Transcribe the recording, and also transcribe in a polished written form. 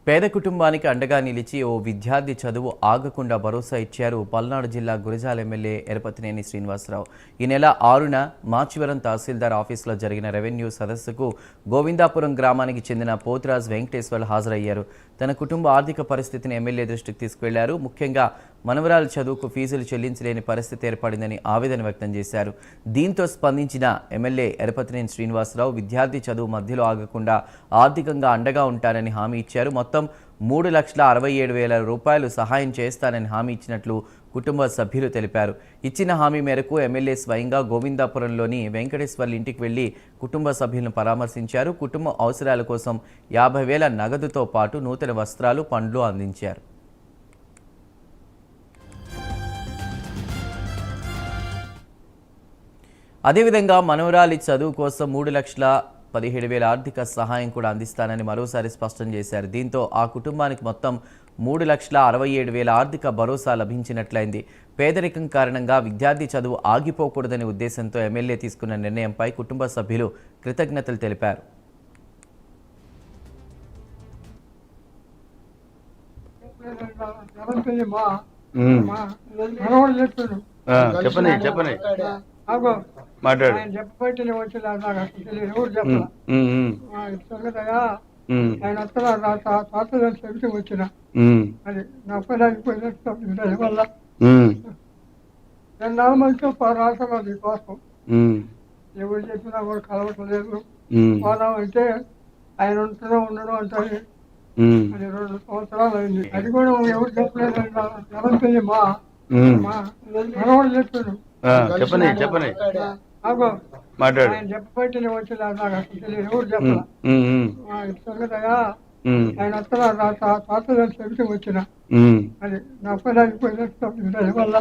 పేద కుటుంబానికి అండగా నిలిచి ఓ విద్యార్థి చదువు ఆగకుండా భరోసా ఇచ్చారు పల్నాడు జిల్లా గురజాల ఎమ్మెల్యే ఎరపతినేని శ్రీనివాసరావు. ఈ నెల 6న మాచివరం తహసీల్దార్ ఆఫీసులో జరిగిన రెవెన్యూ సదస్సుకు గోవిందాపురం గ్రామానికి చెందిన పోతురాజ్ వెంకటేశ్వర్లు హాజరయ్యారు. తన కుటుంబ ఆర్థిక పరిస్థితిని ఎమ్మెల్యే దృష్టికి తీసుకువెళ్లారు. ముఖ్యంగా మనవరాల చదువుకు ఫీజులు చెల్లించలేని పరిస్థితి ఏర్పడిందని ఆవేదన వ్యక్తం చేశారు. దీంతో స్పందించిన ఎమ్మెల్యే ఎరపతినేని శ్రీనివాసరావు విద్యార్థి చదువు మధ్యలో ఆగకుండా ఆర్థికంగా అండగా ఉంటానని హామీ ఇచ్చారు. మొత్తం 3,67,000 రూపాయలు సహాయం చేస్తానని హామీ ఇచ్చినట్లు కుటుంబ సభ్యులు తెలిపారు. ఇచ్చిన హామీ మేరకు ఎమ్మెల్యే స్వయంగా గోవిందాపురంలోని వెంకటేశ్వర్ల ఇంటికి వెళ్లి కుటుంబ సభ్యులను పరామర్శించారు. కుటుంబ అవసరాల కోసం 50,000 నగదుతో పాటు నూతన వస్త్రాలు, పండ్లు అందించారు. అదేవిధంగా మనవరాలి చదువు కోసం 3,17,000 ఆర్థిక సహాయం కూడా అందిస్తానని మరోసారి స్పష్టం చేశారు. దీంతో ఆ కుటుంబానికి మొత్తం 3,67,000 ఆర్థిక భరోసా లభించినట్లయింది. పేదరికం కారణంగా విద్యార్థి చదువు ఆగిపోకూడదనే ఉద్దేశంతో ఎమ్మెల్యే తీసుకున్న నిర్ణయంపై కుటుంబ సభ్యులు కృతజ్ఞతలు తెలిపారు. ఆయన చెప్పబట్టి వచ్చిన నాకు అసలు తెలియదు, ఎవరు చెప్పాల సంగతగా ఆయన వస్తున్నా చెబితే వచ్చిన అది నా పని అయిపోయినట్టు వల్ల 2 మందితో రాష్ట్రంలో దీనికోసం ఎవరు చెప్పినా కూడా కలవటం లేదు. పోదాం అంటే ఆయన ఉండడం అంటే అది 2 సంవత్సరాలు అయింది. అది కూడా ఎవరు చెప్పలేదు. ఎవరి మా మనవాళ్ళు చెప్పాడు ఆయన చెప్పబట్టి వచ్చిన నాకు అసలు తెలియదు, ఎవరు చెప్పాల సంగతగా ఆయన వస్తున్నా చెబితే వచ్చిన అది నా పని అయిపోయినట్టు వల్ల